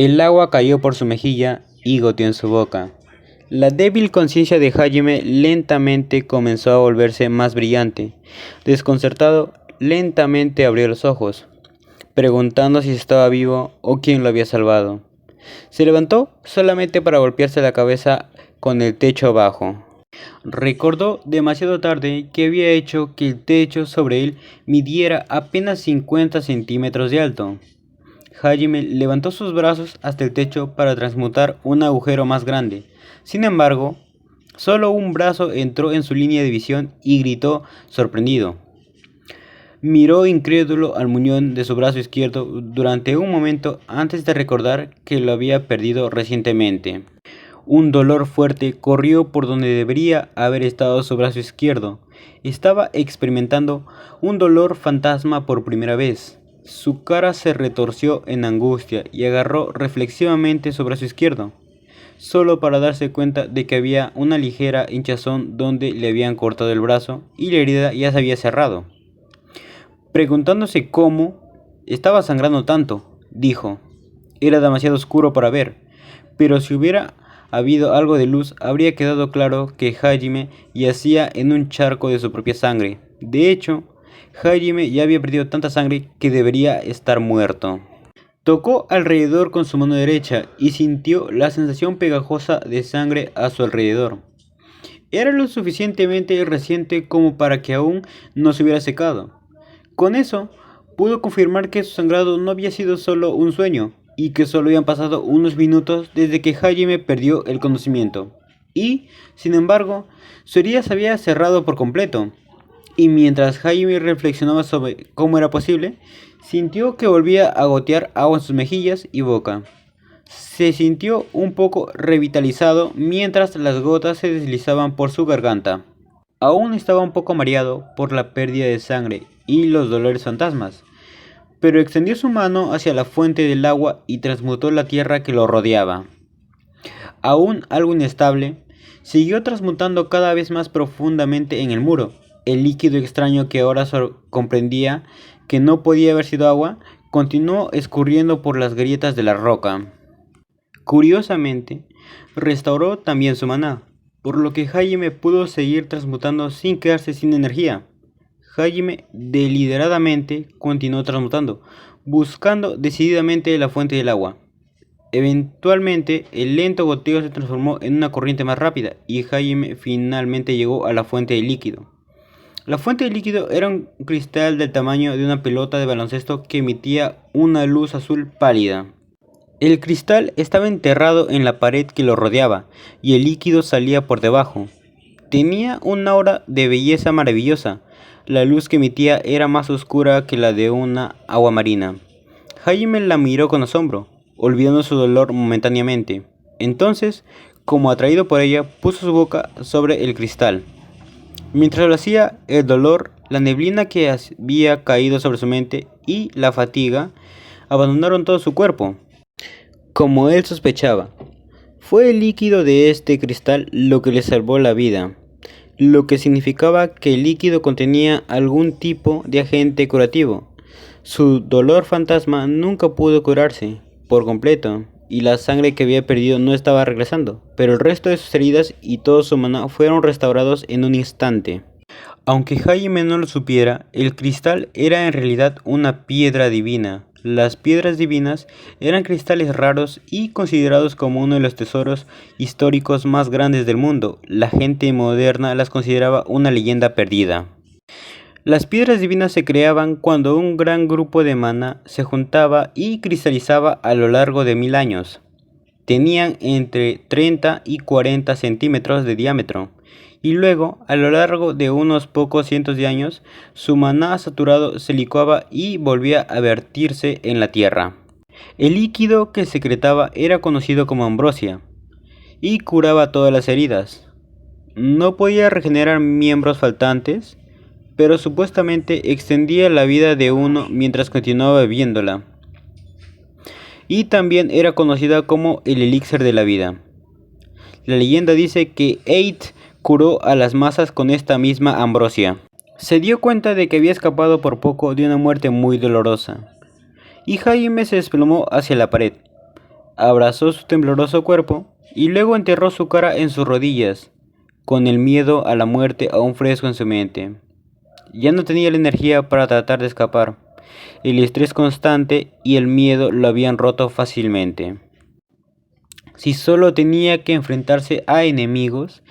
El agua cayó por su mejilla y goteó en su boca. La débil conciencia de Hajime lentamente comenzó a volverse más brillante. Desconcertado, lentamente abrió los ojos, preguntando si estaba vivo o quién lo había salvado. Se levantó solamente para golpearse la cabeza con el techo abajo. Recordó demasiado tarde que había hecho que el techo sobre él midiera apenas 50 centímetros de alto. Hajime levantó sus brazos hasta el techo para transmutar un agujero más grande. Sin embargo, solo un brazo entró en su línea de visión y gritó sorprendido. Miró incrédulo al muñón de su brazo izquierdo durante un momento antes de recordar que lo había perdido recientemente. Un dolor fuerte corrió por donde debería haber estado su brazo izquierdo. Estaba experimentando un dolor fantasma por primera vez. Su cara se retorció en angustia y agarró reflexivamente su brazo izquierdo, solo para darse cuenta de que había una ligera hinchazón donde le habían cortado el brazo y la herida ya se había cerrado. Preguntándose cómo estaba sangrando tanto, dijo: era demasiado oscuro para ver, pero si hubiera habido algo de luz, habría quedado claro que Hajime yacía en un charco de su propia sangre. De hecho, Hajime ya había perdido tanta sangre que debería estar muerto. Tocó alrededor con su mano derecha y sintió la sensación pegajosa de sangre a su alrededor. Era lo suficientemente reciente como para que aún no se hubiera secado. Con eso, pudo confirmar que su sangrado no había sido solo un sueño, y que solo habían pasado unos minutos desde que Hajime perdió el conocimiento. Y, sin embargo, su herida se había cerrado por completo. Y mientras Hajime reflexionaba sobre cómo era posible, sintió que volvía a gotear agua en sus mejillas y boca. Se sintió un poco revitalizado mientras las gotas se deslizaban por su garganta. Aún estaba un poco mareado por la pérdida de sangre y los dolores fantasmas, pero extendió su mano hacia la fuente del agua y transmutó la tierra que lo rodeaba. Aún algo inestable, siguió transmutando cada vez más profundamente en el muro. El líquido extraño que ahora comprendía que no podía haber sido agua, continuó escurriendo por las grietas de la roca. Curiosamente, restauró también su maná, por lo que Hajime pudo seguir transmutando sin quedarse sin energía. Hajime deliberadamente continuó transmutando, buscando decididamente la fuente del agua. Eventualmente, el lento goteo se transformó en una corriente más rápida y Hajime finalmente llegó a la fuente de líquido. La fuente de líquido era un cristal del tamaño de una pelota de baloncesto que emitía una luz azul pálida. El cristal estaba enterrado en la pared que lo rodeaba y el líquido salía por debajo. Tenía un aura de belleza maravillosa. La luz que emitía era más oscura que la de una agua marina. Hajime la miró con asombro, olvidando su dolor momentáneamente. Entonces, como atraído por ella, puso su boca sobre el cristal. Mientras lo hacía, el dolor, la neblina que había caído sobre su mente y la fatiga abandonaron todo su cuerpo. Como él sospechaba, fue el líquido de este cristal lo que le salvó la vida, lo que significaba que el líquido contenía algún tipo de agente curativo. Su dolor fantasma nunca pudo curarse por completo, y la sangre que había perdido no estaba regresando, pero el resto de sus heridas y todo su maná fueron restaurados en un instante. Aunque Hajime no lo supiera, el cristal era en realidad una piedra divina. Las piedras divinas eran cristales raros y considerados como uno de los tesoros históricos más grandes del mundo. La gente moderna las consideraba una leyenda perdida. Las piedras divinas se creaban cuando un gran grupo de maná se juntaba y cristalizaba a lo largo de 1000 años. Tenían entre 30 y 40 centímetros de diámetro, y luego, a lo largo de unos pocos cientos de años, su maná saturado se licuaba y volvía a vertirse en la tierra. El líquido que secretaba era conocido como ambrosia, y curaba todas las heridas. No podía regenerar miembros faltantes, pero supuestamente extendía la vida de uno mientras continuaba bebiéndola. Y también era conocida como el elixir de la vida. La leyenda dice que Eid curó a las masas con esta misma ambrosia. Se dio cuenta de que había escapado por poco de una muerte muy dolorosa, y Hajime se desplomó hacia la pared. abrazó su tembloroso cuerpo y luego enterró su cara en sus rodillas, con el miedo a la muerte aún fresco en su mente. Ya no tenía la energía para tratar de escapar. El estrés constante y el miedo lo habían roto fácilmente. Si solo tenía que enfrentarse a enemigos,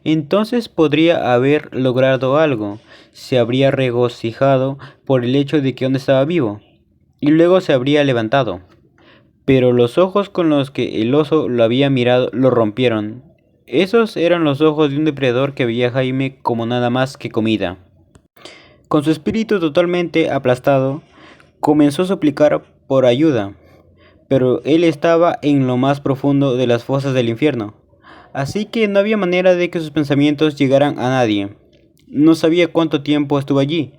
entonces podría haber logrado algo. Se habría regocijado por el hecho de que aún estaba vivo, y luego se habría levantado. Pero los ojos con los que el oso lo había mirado lo rompieron. Esos eran los ojos de un depredador que veía a Jaime como nada más que comida. Con su espíritu totalmente aplastado, comenzó a suplicar por ayuda, pero él estaba en lo más profundo de las fosas del infierno, así que no había manera de que sus pensamientos llegaran a nadie. No sabía cuánto tiempo estuvo allí,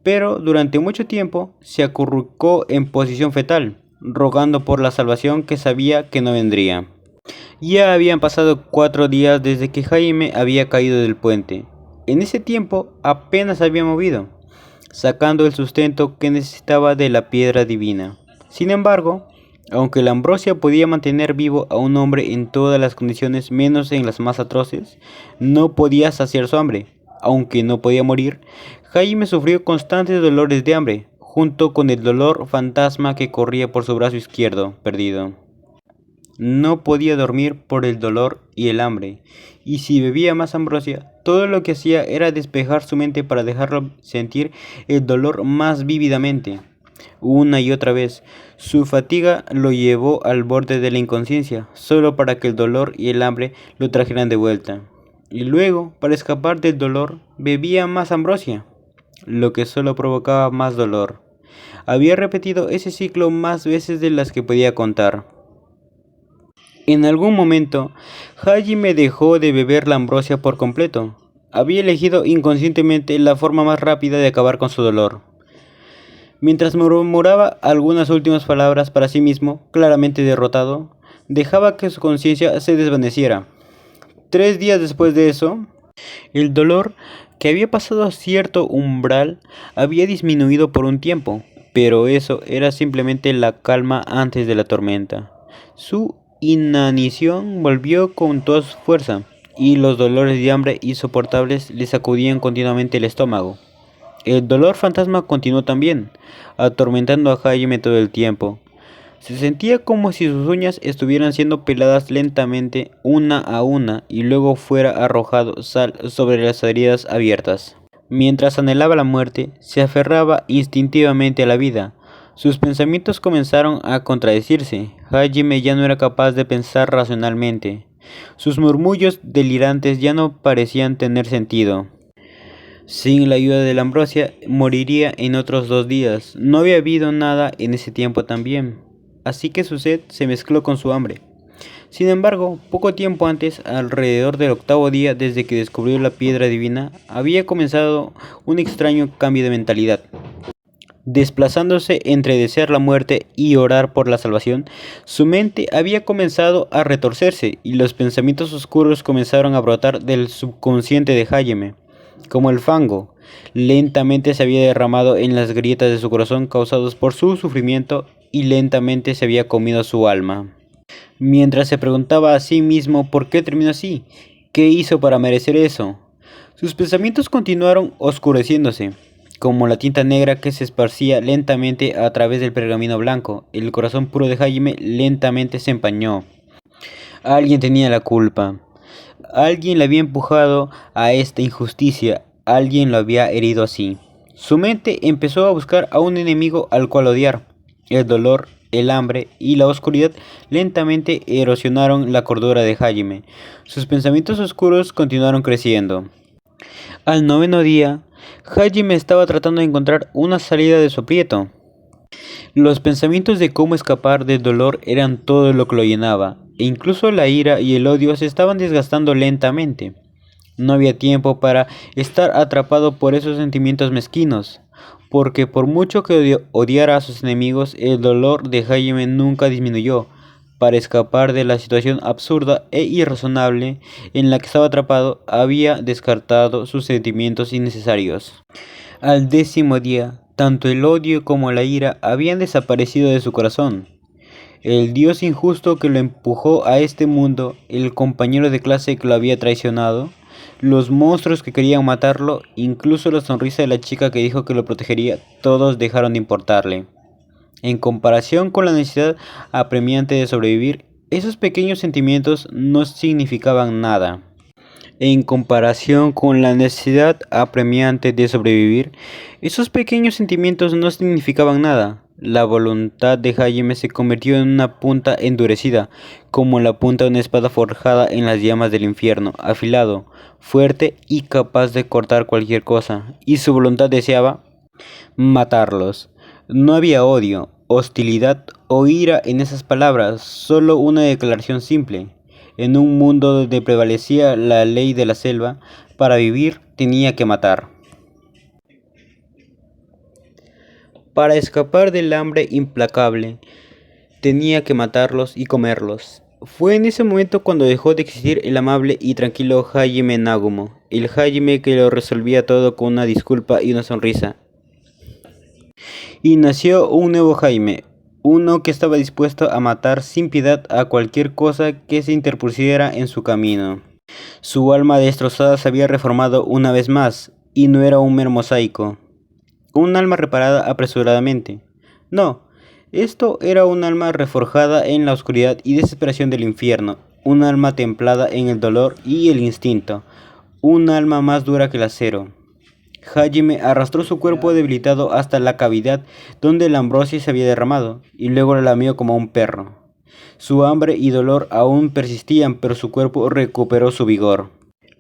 pero durante mucho tiempo se acurrucó en posición fetal, rogando por la salvación que sabía que no vendría. Ya habían pasado 4 días desde que Jaime había caído del puente. En ese tiempo apenas había movido, sacando el sustento que necesitaba de la piedra divina. Sin embargo, aunque la ambrosia podía mantener vivo a un hombre en todas las condiciones menos en las más atroces, no podía saciar su hambre. Aunque no podía morir, Jaime sufrió constantes dolores de hambre, junto con el dolor fantasma que corría por su brazo izquierdo perdido. No podía dormir por el dolor y el hambre, y si bebía más ambrosia, todo lo que hacía era despejar su mente para dejarlo sentir el dolor más vívidamente. Una y otra vez, su fatiga lo llevó al borde de la inconsciencia, solo para que el dolor y el hambre lo trajeran de vuelta. Y luego, para escapar del dolor, bebía más ambrosia, lo que solo provocaba más dolor. Había repetido ese ciclo más veces de las que podía contar. En algún momento, Jaime dejó de beber la ambrosia por completo. Había elegido inconscientemente la forma más rápida de acabar con su dolor. Mientras murmuraba algunas últimas palabras para sí mismo, claramente derrotado, dejaba que su conciencia se desvaneciera. 3 días después de eso, el dolor, que había pasado cierto umbral, había disminuido por un tiempo, pero eso era simplemente la calma antes de la tormenta. Su inanición volvió con toda su fuerza, y los dolores de hambre insoportables le sacudían continuamente el estómago. El dolor fantasma continuó también, atormentando a Jaime todo el tiempo. Se sentía como si sus uñas estuvieran siendo peladas lentamente una a una y luego fuera arrojado sal sobre las heridas abiertas. Mientras anhelaba la muerte, se aferraba instintivamente a la vida. Sus pensamientos comenzaron a contradecirse. Jaime ya no era capaz de pensar racionalmente. Sus murmullos delirantes ya no parecían tener sentido. Sin la ayuda de la ambrosia, moriría en otros 2 días. No había habido nada en ese tiempo también, así que su sed se mezcló con su hambre. Sin embargo, poco tiempo antes, alrededor del 8.º día desde que descubrió la piedra divina, había comenzado un extraño cambio de mentalidad. Desplazándose entre desear la muerte y orar por la salvación, su mente había comenzado a retorcerse y los pensamientos oscuros comenzaron a brotar del subconsciente de Jaime. Como el fango, lentamente se había derramado en las grietas de su corazón causados por su sufrimiento y lentamente se había comido su alma. Mientras se preguntaba a sí mismo por qué terminó así, qué hizo para merecer eso, sus pensamientos continuaron oscureciéndose, como la tinta negra que se esparcía lentamente a través del pergamino blanco. El corazón puro de Jaime lentamente se empañó. Alguien tenía la culpa. Alguien le había empujado a esta injusticia, alguien lo había herido así. Su mente empezó a buscar a un enemigo al cual odiar. El dolor, el hambre y la oscuridad lentamente erosionaron la cordura de Jaime. Sus pensamientos oscuros continuaron creciendo. Al 9.º día, Jaime estaba tratando de encontrar una salida de su aprieto. Los pensamientos de cómo escapar del dolor eran todo lo que lo llenaba, e incluso la ira y el odio se estaban desgastando lentamente. No había tiempo para estar atrapado por esos sentimientos mezquinos, porque por mucho que odiara a sus enemigos, el dolor de Jaime nunca disminuyó. Para escapar de la situación absurda e irrazonable en la que estaba atrapado, había descartado sus sentimientos innecesarios. Al 10.º día, tanto el odio como la ira habían desaparecido de su corazón. el dios injusto que lo empujó a este mundo, el compañero de clase que lo había traicionado, los monstruos que querían matarlo, incluso la sonrisa de la chica que dijo que lo protegería, todos dejaron de importarle. En comparación con la necesidad apremiante de sobrevivir, esos pequeños sentimientos no significaban nada. En comparación con la necesidad apremiante de sobrevivir, esos pequeños sentimientos no significaban nada. La voluntad de Hajime se convirtió en una punta endurecida, como la punta de una espada forjada en las llamas del infierno, afilado, fuerte y capaz de cortar cualquier cosa, y su voluntad deseaba matarlos. No había odio, hostilidad o ira en esas palabras, solo una declaración simple. En un mundo donde prevalecía la ley de la selva, para vivir tenía que matar. Para escapar del hambre implacable, tenía que matarlos y comerlos. Fue en ese momento cuando dejó de existir el amable y tranquilo Hajime Nagumo, el Hajime que lo resolvía todo con una disculpa y una sonrisa. Y nació un nuevo Hajime, uno que estaba dispuesto a matar sin piedad a cualquier cosa que se interpusiera en su camino. Su alma destrozada se había reformado una vez más, y no era un mero mosaico, un alma reparada apresuradamente. No, esto era un alma reforjada en la oscuridad y desesperación del infierno, un alma templada en el dolor y el instinto, un alma más dura que el acero. Hajime arrastró su cuerpo debilitado hasta la cavidad donde la ambrosia se había derramado, y luego la lamió como un perro. Su hambre y dolor aún persistían, pero su cuerpo recuperó su vigor.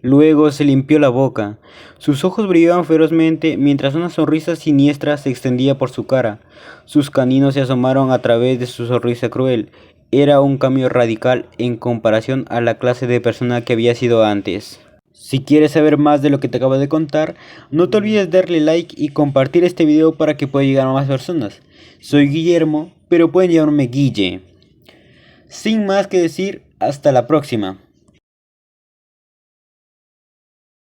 Luego se limpió la boca. Sus ojos brillaban ferozmente mientras una sonrisa siniestra se extendía por su cara. Sus caninos se asomaron a través de su sonrisa cruel. Era un cambio radical en comparación a la clase de persona que había sido antes. Si quieres saber más de lo que te acabo de contar, no te olvides darle like y compartir este video para que pueda llegar a más personas. Soy Guillermo, pero pueden llamarme Guille. Sin más que decir, hasta la próxima.